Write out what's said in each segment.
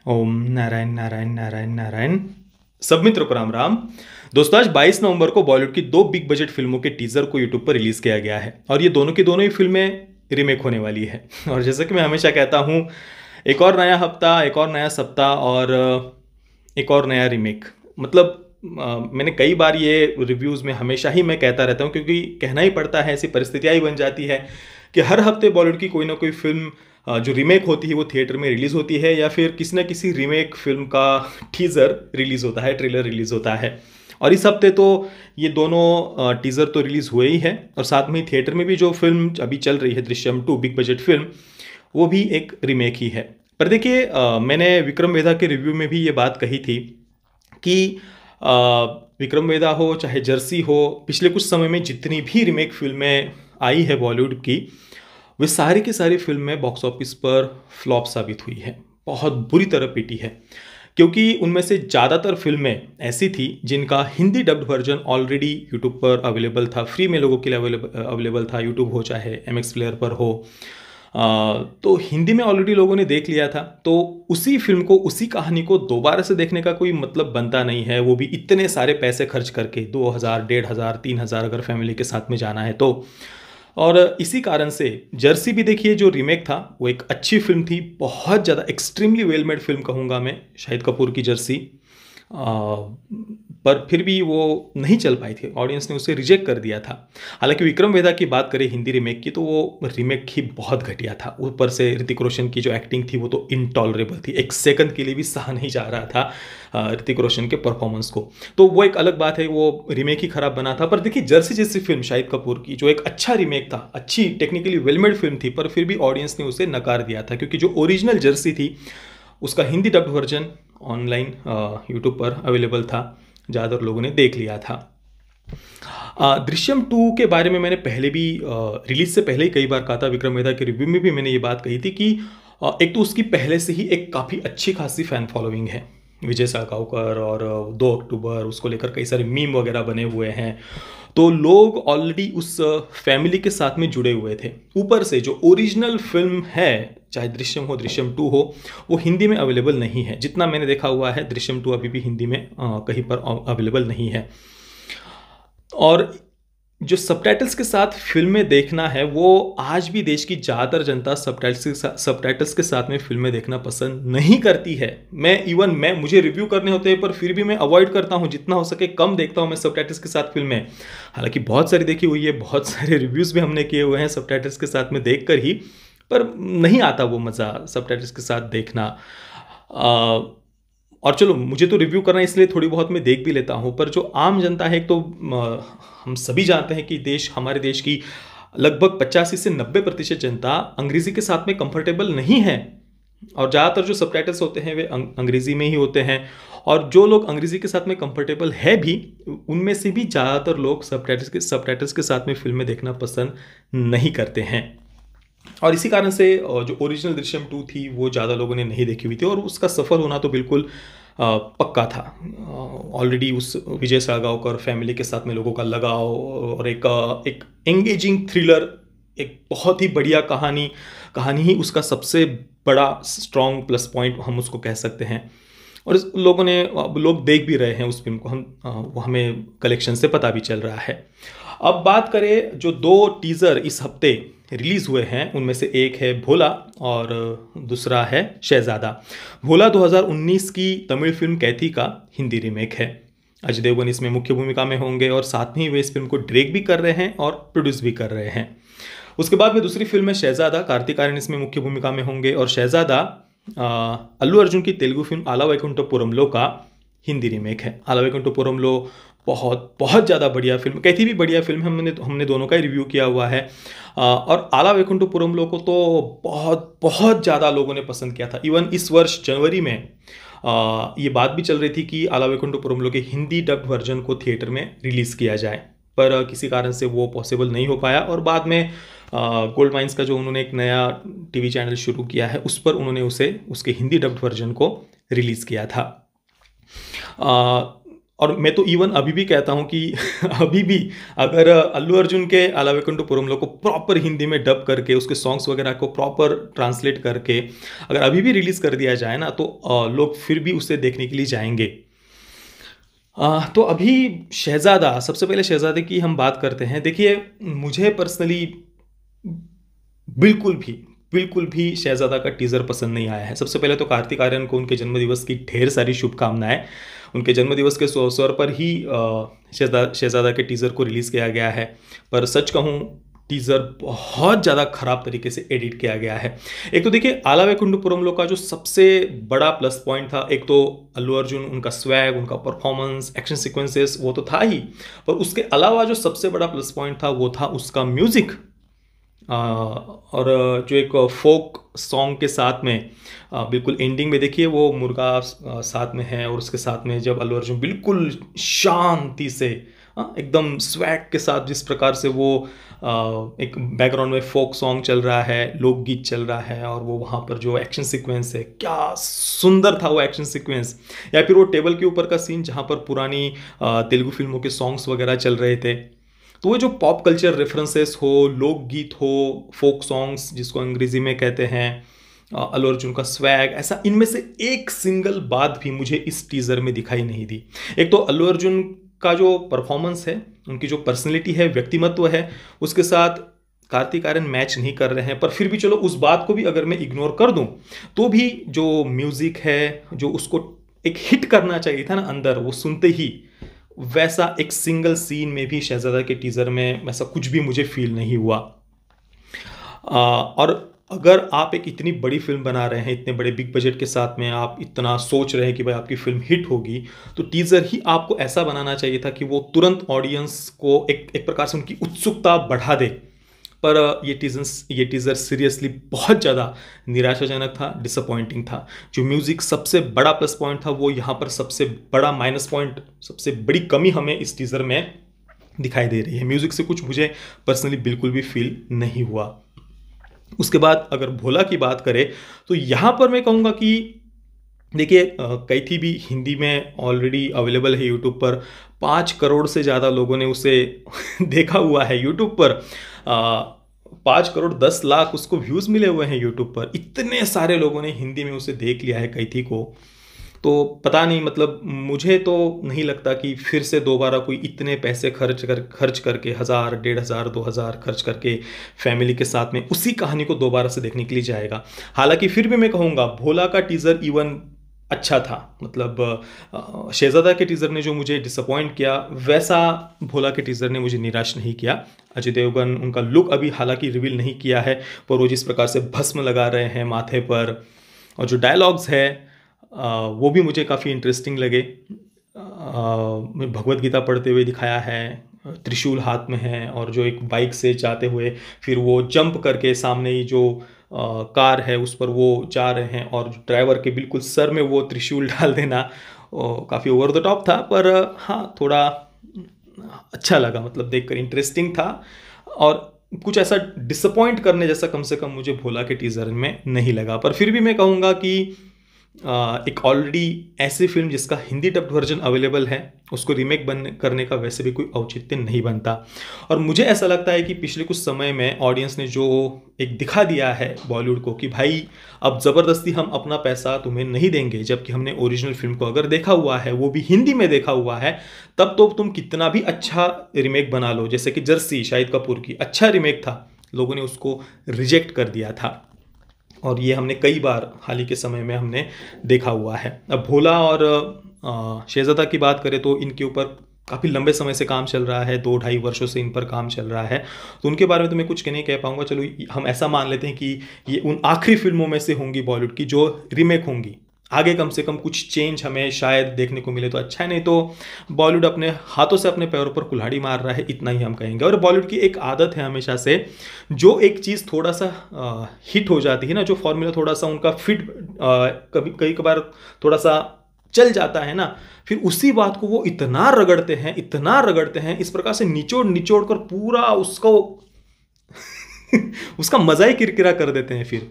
ओम नारायण नारायण नारायण नारायण। सब मित्रों को राम राम। दोस्तों, आज 22 नवंबर को बॉलीवुड की दो बिग बजट फिल्मों के टीजर को यूट्यूब पर रिलीज किया गया है और ये दोनों की दोनों ही फिल्में रीमेक होने वाली है। और जैसे कि मैं हमेशा कहता हूँ, एक और नया हफ्ता, एक और नया सप्ताह और एक और नया रीमेक। मतलब मैंने कई बार ये रिव्यूज़ में हमेशा ही मैं कहता रहता हूँ, क्योंकि कहना ही पड़ता है, ऐसी परिस्थितियाँ ही बन जाती है कि हर हफ्ते बॉलीवुड की कोई ना कोई फिल्म जो रीमेक होती है वो थिएटर में रिलीज़ होती है, या फिर किसी न किसी रीमेक फिल्म का टीज़र रिलीज़ होता है, ट्रेलर रिलीज़ होता है। और इस हफ्ते तो ये दोनों टीज़र तो रिलीज़ हुए ही हैं, और साथ में ही थिएटर में भी जो फिल्म अभी चल रही है, दृश्यम 2 बिग बजट फिल्म, वो भी एक रीमेक ही है। पर देखिए, मैंने विक्रम वेदा के रिव्यू में भी ये बात कही थी कि अ, विक्रम वेदा हो चाहे जर्सी हो, पिछले कुछ समय में जितनी भी रीमेक फिल्में आई है बॉलीवुड की, वे सारी की सारी फिल्में बॉक्स ऑफिस पर फ्लॉप साबित हुई है, बहुत बुरी तरह पीटी है। क्योंकि उनमें से ज़्यादातर फिल्में ऐसी थी जिनका Hindi dubbed version already YouTube पर अवेलेबल था, फ्री में लोगों के लिए अवेलेबल था, यूट्यूब हो चाहे एमएक्स प्लेयर पर हो। तो हिंदी में ऑलरेडी लोगों ने देख लिया था, तो उसी फिल्म को, उसी कहानी को दोबारा से देखने का कोई मतलब बनता नहीं है, वो भी इतने सारे पैसे खर्च करके, 2000, 1500, 3000 अगर फैमिली के साथ में जाना है तो। और इसी कारण से जर्सी भी देखिए, जो रीमेक था वो एक अच्छी फिल्म थी, बहुत ज़्यादा एक्सट्रीमली वेल मेड फिल्म कहूँगा मैं, शाहिद कपूर की जर्सी। पर फिर भी वो नहीं चल पाई थी, ऑडियंस ने उसे रिजेक्ट कर दिया था। हालांकि विक्रम वेदा की बात करें हिंदी रीमेक की, तो वो रीमेक ही बहुत घटिया था। ऊपर से ऋतिक रोशन की जो एक्टिंग थी वो तो इनटॉलरेबल थी, एक सेकंड के लिए भी सहा नहीं जा रहा था ऋतिक रोशन के परफॉर्मेंस को। तो वो एक अलग बात है, वो रीमेक ही खराब बना था। पर देखिए, जर्सी जैसी फिल्म शाहिद कपूर की, जो एक अच्छा रीमेक था, अच्छी टेक्निकली वेल मेड फिल्म थी, पर फिर भी ऑडियंस ने उसे नकार दिया था, क्योंकि जो ओरिजिनल जर्सी थी उसका Hindi dubbed version online YouTube पर अवेलेबल था, ज़्यादातर लोगों ने देख लिया था। दृश्यम 2 के बारे में मैंने पहले भी, रिलीज से पहले ही कई बार कहा था, विक्रम वेदा के रिव्यू में भी मैंने ये बात कही थी कि एक तो उसकी पहले से ही एक काफ़ी अच्छी खासी फैन फॉलोइंग है, विजय सालगांवकर, और 2 अक्टूबर उसको लेकर कई सारे मीम वगैरह बने हुए हैं। तो लोग ऑलरेडी उस फैमिली के साथ में जुड़े हुए थे। ऊपर से जो ओरिजिनल फिल्म है, चाहे दृश्यम हो, दृश्यम 2 हो, वो हिंदी में अवेलेबल नहीं है। जितना मैंने देखा हुआ है, दृश्यम 2 अभी भी हिंदी में कहीं पर अवेलेबल नहीं है। और जो सबटाइटल्स के साथ फिल्में देखना है, वो आज भी देश की ज़्यादातर जनता सबटाइटल्स के साथ में फिल्में देखना पसंद नहीं करती है। मैं मुझे रिव्यू करने होते हैं, पर फिर भी मैं अवॉइड करता हूँ, जितना हो सके कम देखता हूँ मैं सबटाइटल्स के साथ फिल्में। हालांकि बहुत सारी देखी हुई है, बहुत सारे रिव्यूज़ भी हमने किए हुए हैं सबटाइटल्स के साथ में देख कर ही, पर नहीं आता वो मज़ा सबटाइटल्स के साथ देखना। और चलो, मुझे तो रिव्यू करना, इसलिए थोड़ी बहुत मैं देख भी लेता हूँ, पर जो आम जनता है, एक तो हम सभी जानते हैं कि हमारे देश की लगभग 85 से 90% जनता अंग्रेज़ी के साथ में कंफर्टेबल नहीं है, और ज़्यादातर जो सबटाइटल्स होते हैं वे अंग्रेज़ी में ही होते हैं। और जो लोग अंग्रेज़ी के साथ में कंफर्टेबल है भी, उनमें से भी ज़्यादातर लोग सबटाइटल्स के साथ में फिल्में देखना पसंद नहीं करते हैं। और इसी कारण से जो ओरिजिनल दृश्यम 2 थी वो ज़्यादा लोगों ने नहीं देखी हुई थी, और उसका सफ़र होना तो बिल्कुल पक्का था। ऑलरेडी उस विजय सालगांवकर फैमिली के साथ में लोगों का लगाव, और एक एंगेजिंग थ्रिलर, एक बहुत ही बढ़िया कहानी ही उसका सबसे बड़ा स्ट्रॉन्ग प्लस पॉइंट हम उसको कह सकते हैं। और लोग देख भी रहे हैं उस फिल्म को, वो हमें कलेक्शन से पता भी चल रहा है। अब बात करें, जो 2 टीज़र इस हफ्ते रिलीज़ हुए हैं, उनमें से एक है भोला और दूसरा है शहजादा। भोला 2019 की तमिल फिल्म कैथी का हिंदी रीमेक है। अजय देवगन इसमें मुख्य भूमिका में होंगे, और साथ में ही वे इस फिल्म को डायरेक्ट भी कर रहे हैं और प्रोड्यूस भी कर रहे हैं। उसके बाद में दूसरी फिल्म है शहजादा, कार्तिक आर्यन इसमें मुख्य भूमिका में होंगे, और शहजादा अल्लू अर्जुन की तेलुगु फिल्म आला वैकुंठपुरमलो का हिंदी रीमेक है। आला वैकुंठपुरमलो बहुत बहुत ज़्यादा बढ़िया फिल्म, कैथी भी बढ़िया फिल्म है, हमने दोनों का ही रिव्यू किया हुआ है। और आला वैकुंठपुरमलो को तो बहुत बहुत ज़्यादा लोगों ने पसंद किया था। इवन इस वर्ष जनवरी में ये बात भी चल रही थी कि आला वैकुंठपुरमलो के हिंदी डब्ड वर्जन को थिएटर में रिलीज़ किया जाए, पर किसी कारण से वो पॉसिबल नहीं हो पाया। और बाद में गोल्ड माइंस का जो उन्होंने एक नया टीवी चैनल शुरू किया है, उस पर उन्होंने उसके हिंदी डब्ड वर्जन को रिलीज़ किया था। और मैं तो इवन अभी भी कहता हूँ कि अभी भी अगर अल्लू अर्जुन के आला वैकुंठपुरम को प्रॉपर हिंदी में डब करके उसके सॉन्ग्स वगैरह को प्रॉपर ट्रांसलेट करके अगर अभी भी रिलीज़ कर दिया जाए ना, तो लोग फिर भी उसे देखने के लिए जाएंगे। तो अभी शहज़ादा, सबसे पहले शहज़ादे की हम बात करते हैं। देखिए, मुझे पर्सनली बिल्कुल भी बिल्कुल भी शहज़ादा का टीज़र पसंद नहीं आया है। सबसे पहले तो कार्तिक आर्यन को उनके जन्मदिवस की ढेर सारी शुभकामनाएं। उनके जन्मदिवस के अवसर पर ही शहज़ादा के टीज़र को रिलीज़ किया गया है, पर सच कहूँ टीज़र बहुत ज़्यादा ख़राब तरीके से एडिट किया गया है। एक तो देखिए, आला वैकुंठपुरम का जो सबसे बड़ा प्लस पॉइंट था, एक तो अल्लू अर्जुन, उनका स्वैग, उनका परफॉर्मेंस, एक्शन सीक्वेंसेस, वो तो था ही, पर उसके अलावा जो सबसे बड़ा प्लस पॉइंट था वो था उसका म्यूज़िक। और जो एक फोक सॉन्ग के साथ में बिल्कुल एंडिंग में देखिए वो मुर्गा साथ में है, और उसके साथ में जब अल्लू अर्जुन बिल्कुल शांति से एकदम स्वैग के साथ जिस प्रकार से वो एक बैकग्राउंड में फोक सॉन्ग चल रहा है, लोकगीत चल रहा है, और वो वहाँ पर जो एक्शन सीक्वेंस है, क्या सुंदर था वो एक्शन सीक्वेंस। या फिर वो टेबल के ऊपर का सीन जहाँ पर पुरानी तेलुगु फिल्मों के सॉन्ग्स वगैरह चल रहे थे। तो वो जो पॉप कल्चर रेफरेंसेस हो, लोकगीत हो, फोक सॉन्ग्स जिसको अंग्रेजी में कहते हैं, अल्लू अर्जुन का स्वैग, ऐसा इनमें से एक सिंगल बात भी मुझे इस टीज़र में दिखाई नहीं दी। एक तो अल्लू अर्जुन का जो परफॉर्मेंस है, उनकी जो पर्सनैलिटी है, व्यक्तिमत्व है, उसके साथ कार्तिक आर्यन मैच नहीं कर रहे हैं। पर फिर भी चलो उस बात को भी अगर मैं इग्नोर कर दूं, तो भी जो म्यूज़िक है, जो उसको एक हिट करना चाहिए था ना अंदर, वो सुनते ही वैसा एक सिंगल सीन में भी शहज़ादा के टीज़र में वैसा कुछ भी मुझे फील नहीं हुआ। और अगर आप एक इतनी बड़ी फिल्म बना रहे हैं, इतने बड़े बिग बजट के साथ में आप इतना सोच रहे हैं कि भाई आपकी फिल्म हिट होगी, तो टीज़र ही आपको ऐसा बनाना चाहिए था कि वो तुरंत ऑडियंस को एक प्रकार से उनकी उत्सुकता बढ़ा दे। पर ये टीज़र सीरियसली बहुत ज़्यादा निराशाजनक था, डिसअपॉइंटिंग था। जो म्यूज़िक सबसे बड़ा प्लस पॉइंट था, वो यहाँ पर सबसे बड़ा माइनस पॉइंट, सबसे बड़ी कमी हमें इस टीज़र में दिखाई दे रही है। म्यूज़िक से कुछ मुझे पर्सनली बिल्कुल भी फील नहीं हुआ। उसके बाद अगर भोला की बात करें, तो यहाँ पर मैं कहूँगा कि देखिए, कैथी भी हिंदी में ऑलरेडी अवेलेबल है यूट्यूब पर। 5 करोड़ से ज़्यादा लोगों ने उसे देखा हुआ है यूट्यूब पर। 5 करोड़ 10 लाख उसको व्यूज़ मिले हुए हैं यूट्यूब पर। इतने सारे लोगों ने हिंदी में उसे देख लिया है कैथी को। तो पता नहीं, मतलब मुझे तो नहीं लगता कि फिर से दोबारा कोई इतने पैसे खर्च करके 1000, 1500, 2000 खर्च करके फैमिली के साथ में उसी कहानी को दोबारा से देखने के लिए जाएगा। हालांकि फिर भी मैं कहूँगा भोला का टीज़र इवन अच्छा था। मतलब शहज़ादा के टीज़र ने जो मुझे डिसअपॉइंट किया, वैसा भोला के टीज़र ने मुझे निराश नहीं किया। अजय देवगन, उनका लुक अभी हालांकि रिवील नहीं किया है, पर वो जिस प्रकार से भस्म लगा रहे हैं माथे पर, और जो डायलॉग्स है वो भी मुझे काफ़ी इंटरेस्टिंग लगे। भगवत गीता पढ़ते हुए दिखाया है, त्रिशूल हाथ में है, और जो एक बाइक से जाते हुए फिर वो जंप करके सामने ही जो कार है उस पर वो जा रहे हैं, और ड्राइवर के बिल्कुल सर में वो त्रिशूल डाल देना काफ़ी ओवर द टॉप था। पर हाँ, थोड़ा अच्छा लगा, मतलब देखकर इंटरेस्टिंग था। और कुछ ऐसा डिसअपॉइंट करने जैसा कम से कम मुझे भोला के टीज़र में नहीं लगा। पर फिर भी मैं कहूँगा कि एक ऑलरेडी ऐसी फिल्म जिसका हिंदी डब्ड वर्जन अवेलेबल है, उसको रीमेक करने का वैसे भी कोई औचित्य नहीं बनता। और मुझे ऐसा लगता है कि पिछले कुछ समय में ऑडियंस ने जो एक दिखा दिया है बॉलीवुड को कि भाई अब ज़बरदस्ती हम अपना पैसा तुम्हें नहीं देंगे, जबकि हमने ओरिजिनल फिल्म को अगर देखा हुआ है, वो भी हिंदी में देखा हुआ है, तब तो तुम कितना भी अच्छा रिमेक बना लो। जैसे कि जर्सी शाहिद कपूर की, अच्छा रिमेक था, लोगों ने उसको रिजेक्ट कर दिया था, और ये हमने कई बार हाल ही के समय में हमने देखा हुआ है। अब भोला और शहज़ादा की बात करें तो इनके ऊपर काफ़ी लंबे समय से काम चल रहा है, 2-2.5 वर्षों से इन पर काम चल रहा है। तो उनके बारे में तो मैं कुछ नहीं कह पाऊँगा। चलो हम ऐसा मान लेते हैं कि ये उन आखिरी फिल्मों में से होंगी बॉलीवुड की जो रीमेक होंगी। आगे कम से कम कुछ चेंज हमें शायद देखने को मिले तो अच्छा है, नहीं तो बॉलीवुड अपने हाथों से अपने पैरों पर कुल्हाड़ी मार रहा है, इतना ही हम कहेंगे। और बॉलीवुड की एक आदत है हमेशा से, जो एक चीज़ थोड़ा सा हिट हो जाती है ना, जो फॉर्मूला थोड़ा सा उनका फिट कई बार थोड़ा सा चल जाता है ना, फिर उसी बात को वो इतना रगड़ते हैं, इस प्रकार से निचोड़ कर पूरा उसको उसका मजा ही किरकिरा कर देते हैं। फिर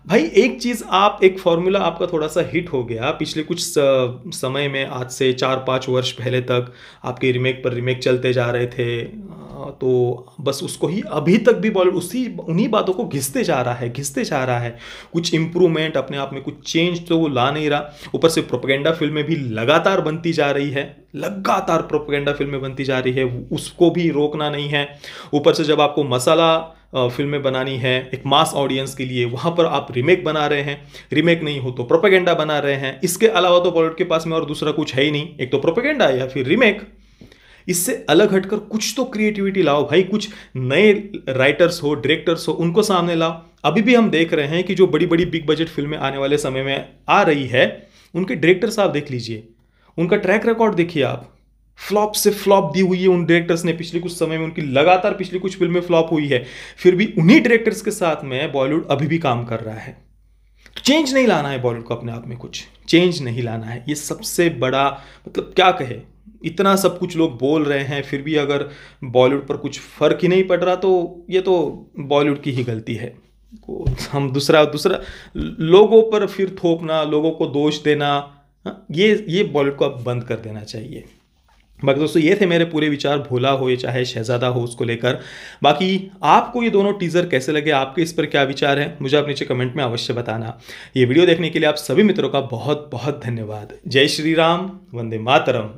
भाई एक चीज़, आप एक फॉर्मूला आपका थोड़ा-सा हिट हो गया पिछले कुछ समय में, आज से 4-5 वर्ष पहले तक आपके रीमेक पर रीमेक चलते जा रहे थे। तो बस उसको ही अभी तक भी बॉलीवुड उसी उन्हीं बातों को घिसते जा रहा है, घिसते जा रहा है। कुछ इम्प्रूवमेंट अपने आप में, कुछ चेंज तो वो ला नहीं रहा। ऊपर से प्रोपेगेंडा फ़िल्में भी लगातार बनती जा रही है, लगातार प्रोपेगेंडा फ़िल्में बनती जा रही है, उसको भी रोकना नहीं है। ऊपर से जब आपको मसाला फिल्में बनानी है एक मास ऑडियंस के लिए, वहाँ पर आप रीमेक बना रहे हैं, रीमेक नहीं हो तो प्रोपेगेंडा बना रहे हैं। इसके अलावा तो बॉलीवुड के पास में और दूसरा कुछ है ही नहीं, एक तो प्रोपेगेंडा या फिर रीमेक। इससे अलग हटकर कुछ तो क्रिएटिविटी लाओ भाई, कुछ नए राइटर्स हो, डायरेक्टर्स हो, उनको सामने लाओ। अभी भी हम देख रहे हैं कि जो बड़ी बड़ी बिग बजट फिल्में आने वाले समय में आ रही है, उनके डायरेक्टर्स आप देख लीजिए, उनका ट्रैक रिकॉर्ड देखिए आप। फ्लॉप से फ्लॉप दी हुई है उन डायरेक्टर्स ने पिछले कुछ समय में, उनकी लगातार पिछली कुछ फिल्में फ्लॉप हुई है, फिर भी उन्हीं डायरेक्टर्स के साथ में बॉलीवुड अभी भी काम कर रहा है। चेंज नहीं लाना है बॉलीवुड को, अपने आप में कुछ चेंज नहीं लाना है। ये सबसे बड़ा, मतलब क्या कहे, इतना सब कुछ लोग बोल रहे हैं फिर भी अगर बॉलीवुड पर कुछ फर्क ही नहीं पड़ रहा, तो ये तो बॉलीवुड की ही गलती है। हम दूसरा दूसरा लोगों पर फिर थोपना, लोगों को दोष देना, ये बॉलीवुड को अब बंद कर देना चाहिए। बाकी दोस्तों ये थे मेरे पूरे विचार, भोला हो या चाहे शहजादा हो उसको लेकर। बाकी आपको ये दोनों टीज़र कैसे लगे, आपके इस पर क्या विचार है, मुझे आप नीचे कमेंट में अवश्य बताना। ये वीडियो देखने के लिए आप सभी मित्रों का बहुत बहुत धन्यवाद। जय श्री राम, वंदे मातरम।